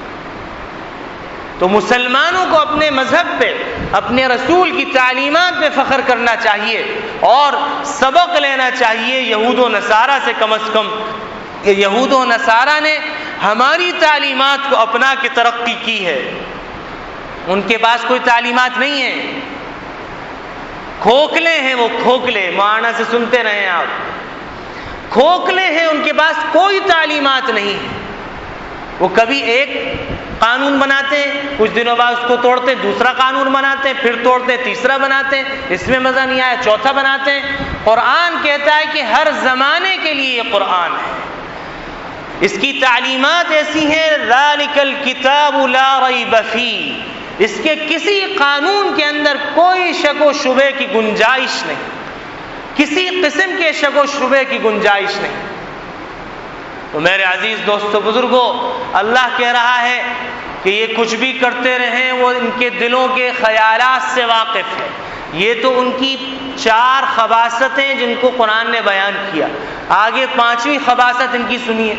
تو مسلمانوں کو اپنے مذہب پہ، اپنے رسول کی تعلیمات پہ فخر کرنا چاہیے اور سبق لینا چاہیے یہود و نصارہ سے کم از کم۔ کہ یہود و نصارہ نے ہماری تعلیمات کو اپنا کے ترقی کی ہے، ان کے پاس کوئی تعلیمات نہیں ہے، کھوکھلے ہیں وہ، کھوکھلے، معانہ سے سنتے رہیں آپ، کھوکھلے ہیں، ان کے پاس کوئی تعلیمات نہیں ہے۔ وہ کبھی ایک قانون بناتے ہیں، کچھ دنوں بعد اس کو توڑتے ہیں، دوسرا قانون بناتے ہیں، پھر توڑتے ہیں، تیسرا بناتے ہیں، اس میں مزہ نہیں آیا چوتھا بناتے ہیں۔ قرآن کہتا ہے کہ ہر زمانے کے لیے یہ قرآن ہے، اس کی تعلیمات ایسی ہیں ذالک الکتاب لا ریب فیہ، اس کے کسی قانون کے اندر کوئی شک و شبہ کی گنجائش نہیں، کسی قسم کے شک و شبہ کی گنجائش نہیں۔ تو میرے عزیز دوستو بزرگوں، اللہ کہہ رہا ہے کہ یہ کچھ بھی کرتے رہیں، وہ ان کے دلوں کے خیالات سے واقف ہے۔ یہ تو ان کی 4 خباثتیں جن کو قرآن نے بیان کیا، آگے 5ویں خباثت ان کی سنیے۔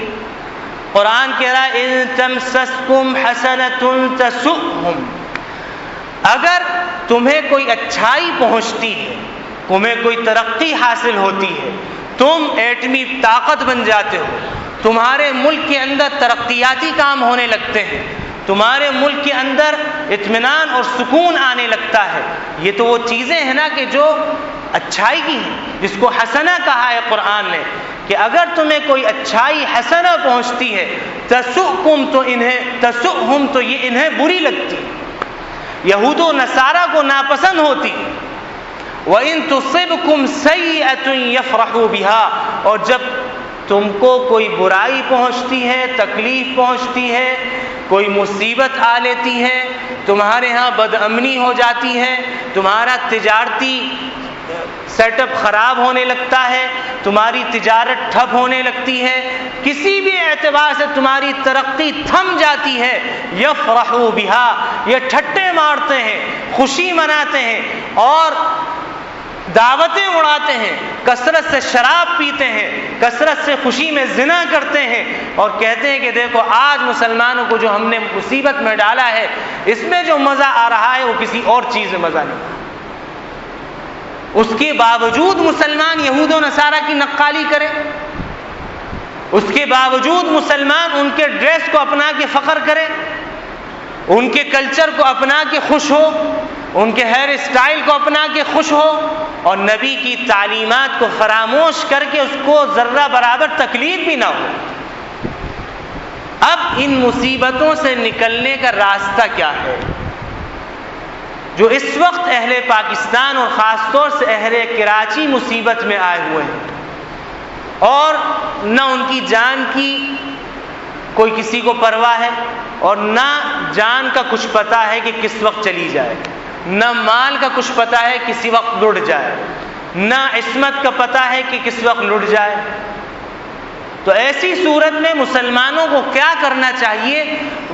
قرآن کہہ رہا ہے ان تمسسکم حسنۃ تسؤہم، اگر تمہیں کوئی اچھائی پہنچتی ہے، تمہیں کوئی ترقی حاصل ہوتی ہے، تم ایٹمی طاقت بن جاتے ہو، تمہارے ملک کے اندر ترقیاتی کام ہونے لگتے ہیں، تمہارے ملک کے اندر اطمینان اور سکون آنے لگتا ہے، یہ تو وہ چیزیں ہیں نا کہ جو اچھائی کی ہیں، جس کو حسنہ کہا ہے قرآن نے، کہ اگر تمہیں کوئی اچھائی حسنہ پہنچتی ہے تسؤکم تو یہ انہیں بری لگتی، یہود و نصارہ کو ناپسند ہوتی، وَإِن تُصِبْكُمْ سَيِّئَةٌ يَفْرَحُوا بِهَا، اور جب تم کو کوئی برائی پہنچتی ہے، تکلیف پہنچتی ہے، کوئی مصیبت آ لیتی ہے، تمہارے ہاں بد امنی ہو جاتی ہے، تمہارا تجارتی سیٹ اپ خراب ہونے لگتا ہے، تمہاری تجارت ٹھپ ہونے لگتی ہے، کسی بھی اعتبار سے تمہاری ترقی تھم جاتی ہے، یفرحوا بها، یہ ٹھٹے مارتے ہیں، خوشی مناتے ہیں اور دعوتیں اڑاتے ہیں، کثرت سے شراب پیتے ہیں، کثرت سے خوشی میں زنا کرتے ہیں اور کہتے ہیں کہ دیکھو آج مسلمانوں کو جو ہم نے مصیبت میں ڈالا ہے، اس میں جو مزہ آ رہا ہے وہ کسی اور چیز میں مزہ نہیں۔ اس کے باوجود مسلمان یہود و نصارہ کی نقالی کرے، اس کے باوجود مسلمان ان کے ڈریس کو اپنا کے فخر کرے، ان کے کلچر کو اپنا کے خوش ہو، ان کے ہیئر اسٹائل کو اپنا کے خوش ہو، اور نبی کی تعلیمات کو فراموش کر کے اس کو ذرہ برابر تکلیف بھی نہ ہو۔ اب ان مصیبتوں سے نکلنے کا راستہ کیا ہے؟ جو اس وقت اہل پاکستان اور خاص طور سے اہل کراچی مصیبت میں آئے ہوئے ہیں اور نہ ان کی جان کی کوئی کسی کو پرواہ ہے اور نہ جان کا کچھ پتہ ہے کہ کس وقت چلی جائے، نہ مال کا کچھ پتہ ہے کسی وقت لٹ جائے، نہ عصمت کا پتہ ہے کہ کس وقت لٹ جائے، تو ایسی صورت میں مسلمانوں کو کیا کرنا چاہیے؟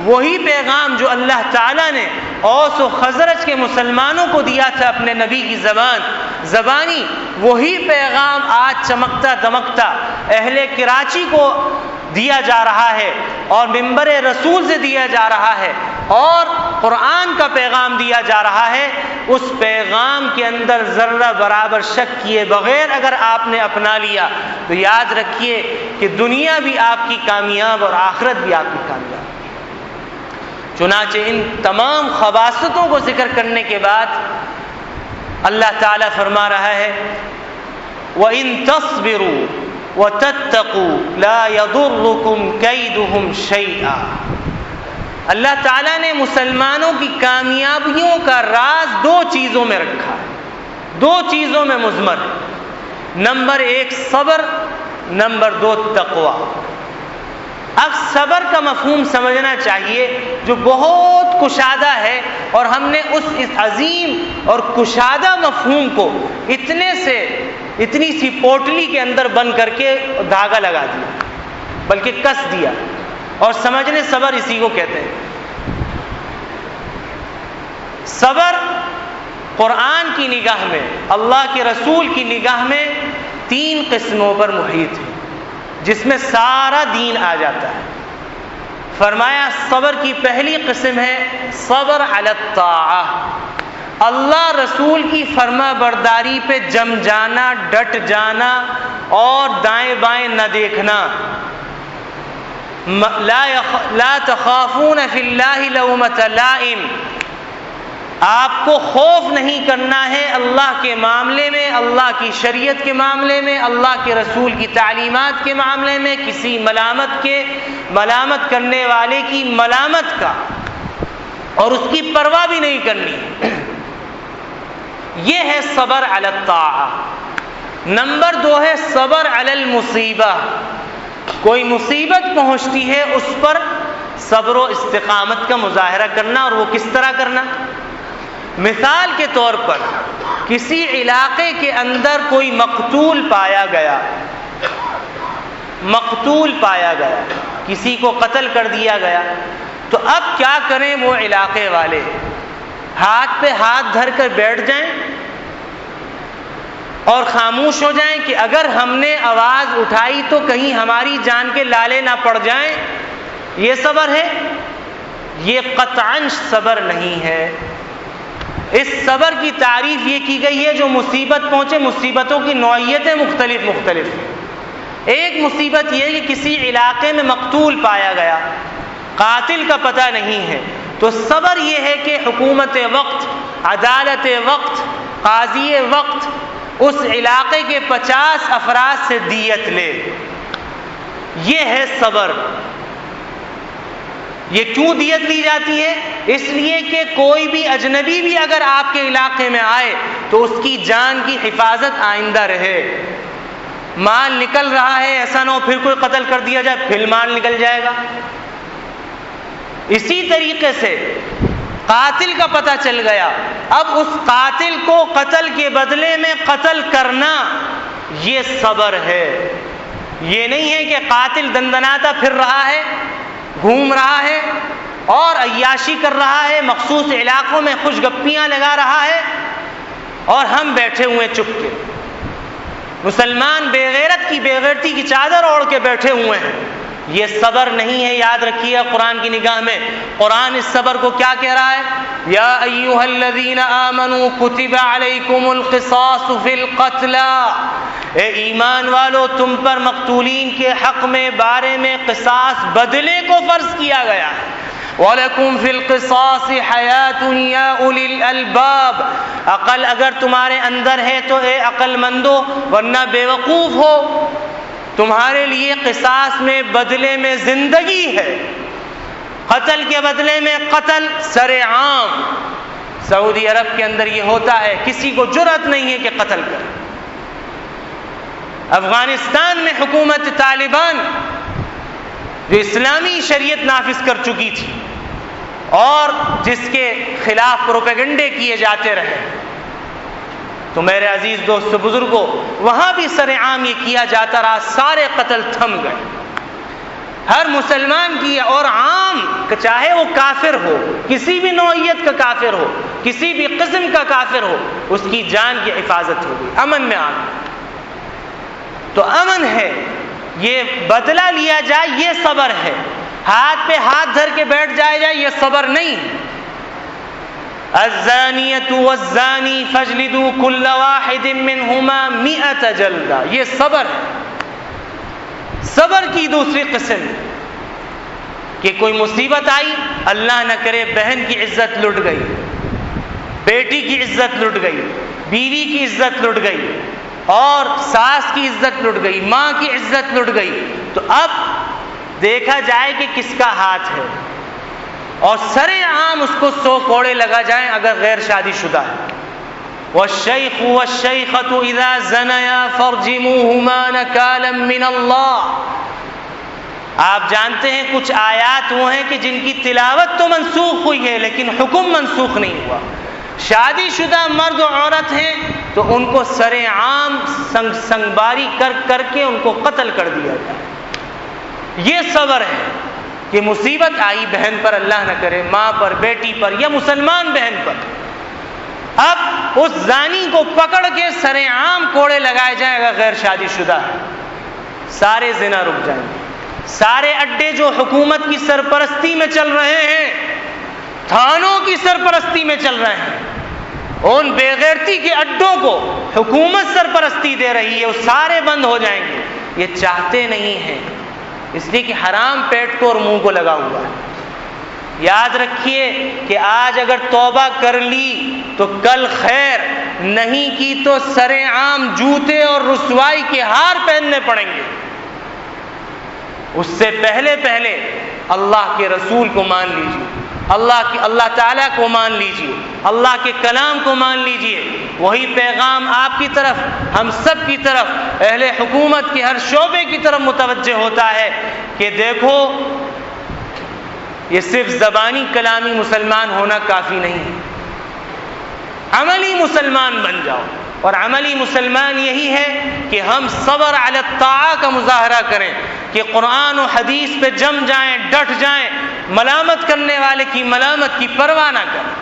وہی پیغام جو اللہ تعالیٰ نے اوس و خزرج کے مسلمانوں کو دیا تھا اپنے نبی کی زبانی، وہی پیغام آج چمکتا دمکتا اہل کراچی کو دیا جا رہا ہے اور منبر رسول سے دیا جا رہا ہے اور قرآن کا پیغام دیا جا رہا ہے۔ اس پیغام کے اندر ذرہ برابر شک کیے بغیر اگر آپ نے اپنا لیا تو یاد رکھیے کہ دنیا بھی آپ کی کامیاب اور آخرت بھی آپ کی کامیاب۔ چنانچہ ان تمام خباثتوں کو ذکر کرنے کے بعد اللہ تعالیٰ فرما رہا ہے وَإِن تَصْبِرُوا وَتَتَّقُوا لَا يَضُرُّكُمْ كَيْدُهُمْ شَيْئًا۔ اللہ تعالیٰ نے مسلمانوں کی کامیابیوں کا راز دو چیزوں میں رکھا ہے، دو چیزوں میں مضمر ہے، نمبر ایک صبر، نمبر دو تقوی۔ اب صبر کا مفہوم سمجھنا چاہیے جو بہت کشادہ ہے اور ہم نے اس عظیم اور کشادہ مفہوم کو اتنی سی پوٹلی کے اندر بند کر کے دھاگا لگا دیا، بلکہ کس دیا اور سمجھنے صبر اسی کو کہتے ہیں۔ صبر قرآن کی نگاہ میں، اللہ کے رسول کی نگاہ میں تین قسموں پر محیط ہے جس میں سارا دین آ جاتا ہے۔ فرمایا صبر کی پہلی قسم ہے صبر علی الطاعہ، اللہ رسول کی فرما برداری پہ جم جانا، ڈٹ جانا اور دائیں بائیں نہ دیکھنا۔ لا تخافون فی اللہ لومۃ لائم، آپ کو خوف نہیں کرنا ہے اللہ کے معاملے میں، اللہ کی شریعت کے معاملے میں، اللہ کے رسول کی تعلیمات کے معاملے میں کسی ملامت کرنے والے کی ملامت کا، اور اس کی پرواہ بھی نہیں کرنی۔ یہ ہے صبر علی الطاعہ۔ نمبر دو ہے صبر علی المصیبہ، کوئی مصیبت پہنچتی ہے اس پر صبر و استقامت کا مظاہرہ کرنا، اور وہ کس طرح کرنا؟ مثال کے طور پر کسی علاقے کے اندر کوئی مقتول پایا گیا، کسی کو قتل کر دیا گیا، تو اب کیا کریں وہ علاقے والے؟ ہاتھ پہ ہاتھ دھر کر بیٹھ جائیں اور خاموش ہو جائیں کہ اگر ہم نے آواز اٹھائی تو کہیں ہماری جان کے لالے نہ پڑ جائیں؟ یہ صبر ہے؟ یہ قطعاً صبر نہیں ہے۔ اس صبر کی تعریف یہ کی گئی ہے جو مصیبت پہنچے، مصیبتوں کی نوعیتیں مختلف ہیں۔ ایک مصیبت یہ کہ کسی علاقے میں مقتول پایا گیا، قاتل کا پتہ نہیں ہے، تو صبر یہ ہے کہ حکومت وقت، عدالت وقت، قاضی وقت اس علاقے کے 50 افراد سے دیت لے۔ یہ ہے صبر۔ یہ کیوں دیت لی جاتی ہے؟ اس لیے کہ کوئی بھی اجنبی بھی اگر آپ کے علاقے میں آئے تو اس کی جان کی حفاظت آئندہ رہے۔ مال نکل رہا ہے، ایسا نہ ہو پھر کوئی قتل کر دیا جائے، پھر مال نکل جائے گا۔ اسی طریقے سے قاتل کا پتہ چل گیا، اب اس قاتل کو قتل کے بدلے میں قتل کرنا، یہ صبر ہے۔ یہ نہیں ہے کہ قاتل دندناتا پھر رہا ہے، گھوم رہا ہے اور عیاشی کر رہا ہے، مخصوص علاقوں میں خوش گپیاں لگا رہا ہے اور ہم بیٹھے ہوئے چپ کے۔ مسلمان بے غیرت کی بے غیرتی کی چادر اوڑھ کے بیٹھے ہوئے ہیں، یہ صبر نہیں ہے۔ یاد رکھیے قرآن کی نگاہ میں قرآن اس صبر کو کیا کہہ رہا ہے؟ یا ایھا الذین آمنوا کتب علیکم القصاص فی القتلی، اے ایمان والو تم پر مقتولین کے حق میں بارے میں قصاص بدلے کو فرض کیا گیا ہے۔ وَلَكُمْ فِي الْقِصَاصِ حَيَاةٌ يَا أُولِي الْأَلْبَابِ، عقل اگر تمہارے اندر ہے تو اے عقل مندو، ورنہ بے وقوف ہو۔ تمہارے لیے قصاص میں بدلے میں زندگی ہے، قتل کے بدلے میں قتل سر عام۔ سعودی عرب کے اندر یہ ہوتا ہے، کسی کو جرأت نہیں ہے کہ قتل کرے۔ افغانستان میں حکومت طالبان جو اسلامی شریعت نافذ کر چکی تھی اور جس کے خلاف پروپیگنڈے کیے جاتے رہے، تو میرے عزیز دوستو بزرگوں، وہاں بھی سر عام یہ کیا جاتا رہا، سارے قتل تھم گئے۔ ہر مسلمان کی اور عام، چاہے وہ کافر ہو، کسی بھی نوعیت کا کافر ہو، کسی بھی قسم کا کافر ہو، اس کی جان کی حفاظت ہوگی، امن میں آ گئی۔ تو امن ہے، یہ بدلہ لیا جائے یہ صبر ہے۔ ہاتھ پہ ہاتھ دھر کے بیٹھ جائے یہ صبر نہیں۔ الزانیۃ والزانی فاجلدوا کل واحد منہما 100 جلدہ، یہ صبر ہے۔ صبر کی دوسری قسم کہ کوئی مصیبت آئی، اللہ نہ کرے بہن کی عزت لٹ گئی، بیٹی کی عزت لٹ گئی، بیوی کی عزت لٹ گئی اور ساس کی عزت لٹ گئی، ماں کی عزت لٹ گئی، تو اب دیکھا جائے کہ کس کا ہاتھ ہے اور سر عام اس کو 100 کوڑے لگا جائیں اگر غیر شادی شدہ ہے۔ والشیخ والشیخۃ اذا زنیا فارجموہما نکالا من اللہ۔ آپ جانتے ہیں کچھ آیات وہ ہیں کہ جن کی تلاوت تو منسوخ ہوئی ہے لیکن حکم منسوخ نہیں ہوا۔ شادی شدہ مرد و عورت ہیں تو ان کو سر عام سنگباری کر کے ان کو قتل کر دیا جائے۔ یہ صبر ہے کہ مصیبت آئی بہن پر، اللہ نہ کرے ماں پر، بیٹی پر یا مسلمان بہن پر، اب اس زانی کو پکڑ کے سر عام کوڑے لگائے جائیں اگر غیر شادی شدہ ہے، سارے زنا رک جائیں گے۔ سارے اڈے جو حکومت کی سرپرستی میں چل رہے ہیں، تھانوں کی سرپرستی میں چل رہے ہیں، ان بے غیرتی کے اڈوں کو حکومت سرپرستی دے رہی ہے، وہ سارے بند ہو جائیں گے۔ یہ چاہتے نہیں ہیں، اس لیے کہ حرام پیٹ کو اور منہ کو لگا ہوا ہے۔ یاد رکھیے کہ آج اگر توبہ کر لی تو کل خیر، نہیں کی تو سر عام جوتے اور رسوائی کے ہار پہننے پڑیں گے۔ اس سے پہلے اللہ کے رسول کو مان لیجیے، اللہ تعالیٰ کو مان لیجیے، اللہ کے کلام کو مان لیجیے۔ وہی پیغام آپ کی طرف، ہم سب کی طرف، اہل حکومت کے ہر شعبے کی طرف متوجہ ہوتا ہے کہ دیکھو یہ صرف زبانی کلامی مسلمان ہونا کافی نہیں ہے، عملی مسلمان بن جاؤ۔ اور عملی مسلمان یہی ہے کہ ہم صبر علی الطاعہ کا مظاہرہ کریں، کہ قرآن و حدیث پہ جم جائیں، ڈٹ جائیں، ملامت کرنے والے کی ملامت کی پرواہ نہ کریں۔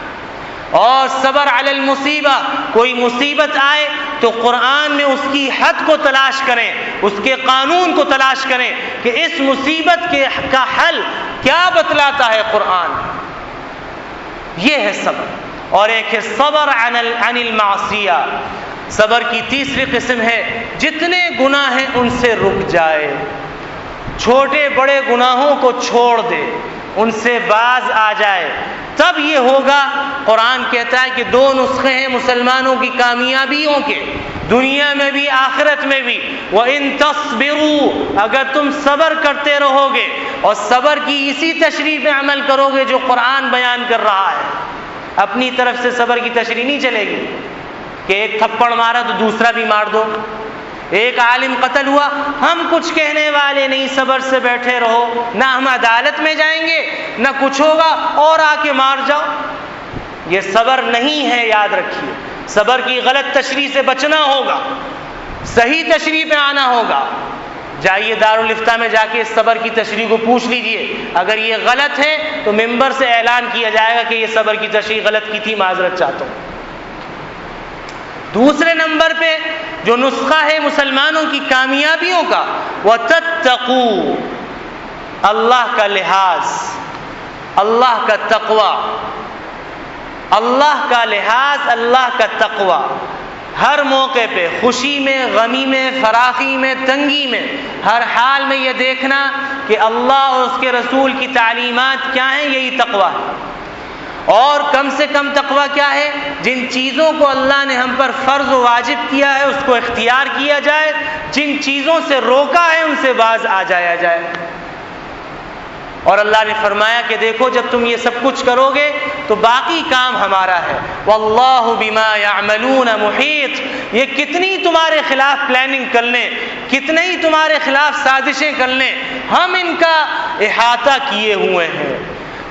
اور صبر علی المصیبہ، کوئی مصیبت آئے تو قرآن میں اس کی حد کو تلاش کریں، اس کے قانون کو تلاش کریں کہ اس مصیبت کا حل کیا بتلاتا ہے قرآن۔ یہ ہے صبر۔ اور ایک ہے صبر عن المعصیہ۔ صبر کی تیسری قسم ہے جتنے گناہ ہیں ان سے رک جائے، چھوٹے بڑے گناہوں کو چھوڑ دے، ان سے باز آ جائے، تب یہ ہوگا۔ قرآن کہتا ہے کہ 2 نسخے ہیں مسلمانوں کی کامیابیوں کے، دنیا میں بھی آخرت میں بھی۔ وَإِن تَصْبِرُوا، اگر تم صبر کرتے رہو گے اور صبر کی اسی تشریح پہ عمل کرو گے جو قرآن بیان کر رہا ہے، اپنی طرف سے صبر کی تشریح نہیں چلے گی کہ ایک تھپڑ مارا تو دوسرا بھی مار دو، ایک عالم قتل ہوا، ہم کچھ کہنے والے نہیں، صبر سے بیٹھے رہو، نہ ہم عدالت میں جائیں گے نہ کچھ ہوگا اور آ کے مار جاؤ۔ یہ صبر نہیں ہے، یاد رکھیے۔ صبر کی غلط تشریح سے بچنا ہوگا، صحیح تشریح پہ آنا ہوگا۔ جائیے دارالافتاء میں جا کے اس صبر کی تشریح کو پوچھ لیجئے، اگر یہ غلط ہے تو ممبر سے اعلان کیا جائے گا کہ یہ صبر کی تشریح غلط کی تھی، معذرت چاہتا ہوں۔ دوسرے نمبر پہ جو نسخہ ہے مسلمانوں کی کامیابیوں کا، وَتَتَّقُوا، اللہ کا لحاظ، اللہ کا تقوی، اللہ کا لحاظ، اللہ کا تقوی۔ ہر موقع پہ، خوشی میں، غمی میں، فراخی میں، تنگی میں، ہر حال میں یہ دیکھنا کہ اللہ اور اس کے رسول کی تعلیمات کیا ہیں، یہی تقوی ہے۔ اور کم سے کم تقوی کیا ہے؟ جن چیزوں کو اللہ نے ہم پر فرض و واجب کیا ہے اس کو اختیار کیا جائے، جن چیزوں سے روکا ہے ان سے باز آ جایا جائے۔ اور اللہ نے فرمایا کہ دیکھو جب تم یہ سب کچھ کرو گے تو باقی کام ہمارا ہے۔ واللہ بما یعملون محیط، یہ کتنی تمہارے خلاف پلاننگ کر لیں، کتنے ہی تمہارے خلاف سازشیں کر لیں، ہم ان کا احاطہ کیے ہوئے ہیں۔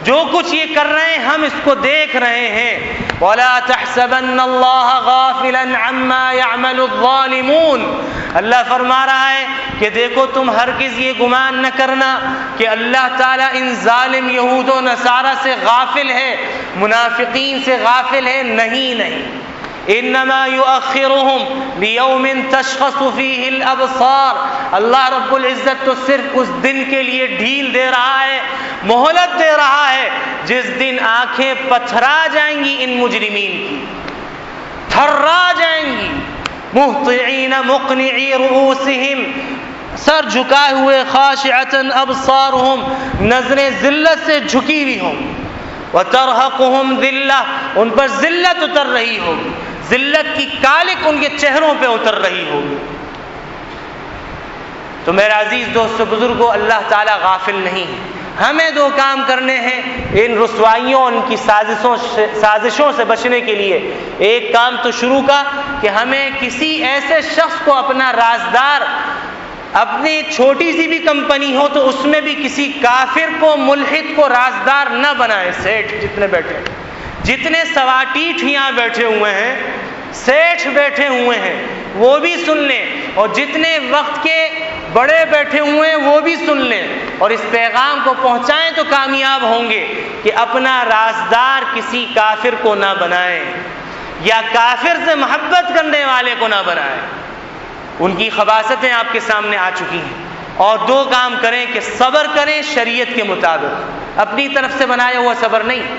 جو کچھ یہ کر رہے ہیں ہم اس کو دیکھ رہے ہیں۔ وَلَا تَحْسَبَنَّ اللَّهَ غَافِلًا عَمَّا يَعْمَلُ الظَّالِمُونَ، اللہ فرما رہا ہے کہ دیکھو تم ہرگز یہ گمان نہ کرنا کہ اللہ تعالیٰ ان ظالم یہود و نصارہ سے غافل ہے، منافقین سے غافل ہے، نہیں۔ انما یؤخرهم لیوم تشخص فیہ الابصار، اللہ رب العزت تو صرف اس دن کے لیے ڈھیل دے رہا ہے، مہلت دے رہا ہے جس دن آنکھیں پتھرا جائیں گی ان مجرمین کی، تھرا جائیں گی، مہطعین مقنعی رؤوسہم، سر جھکائے ہوئے، خاشعۃ ابصارہم، نظریں ذلت سے جھکی ہوئی ہوں، وترہقہم ذلہ، ان پر ذلت اتر رہی ہوگی، ذلت کی کالک ان کے چہروں پہ اتر رہی ہوگی۔ تو میرے عزیز دوستو بزرگوں، اللہ تعالیٰ غافل نہیں ہے۔ ہمیں دو کام کرنے ہیں ان رسوائیوں، ان کی سازشوں سے بچنے کے لیے۔ ایک کام تو شروع کا کہ ہمیں کسی ایسے شخص کو اپنا رازدار، اپنی چھوٹی سی بھی کمپنی ہو تو اس میں بھی کسی کافر کو، ملحد کو رازدار نہ بنائیں۔ سیٹھ جتنے بیٹھے، جتنے سواٹیٹھ یہاں بیٹھے ہوئے ہیں، سیٹھ بیٹھے ہوئے ہیں، وہ بھی سن لیں، اور جتنے وقت کے بڑے بیٹھے ہوئے ہیں وہ بھی سن لیں اور اس پیغام کو پہنچائیں تو کامیاب ہوں گے کہ اپنا رازدار کسی کافر کو نہ بنائیں یا کافر سے محبت کرنے والے کو نہ بنائیں۔ ان کی خباثتیں آپ کے سامنے آ چکی ہیں۔ اور دو کام کریں کہ صبر کریں شریعت کے مطابق، اپنی طرف سے بنایا ہوا صبر نہیں۔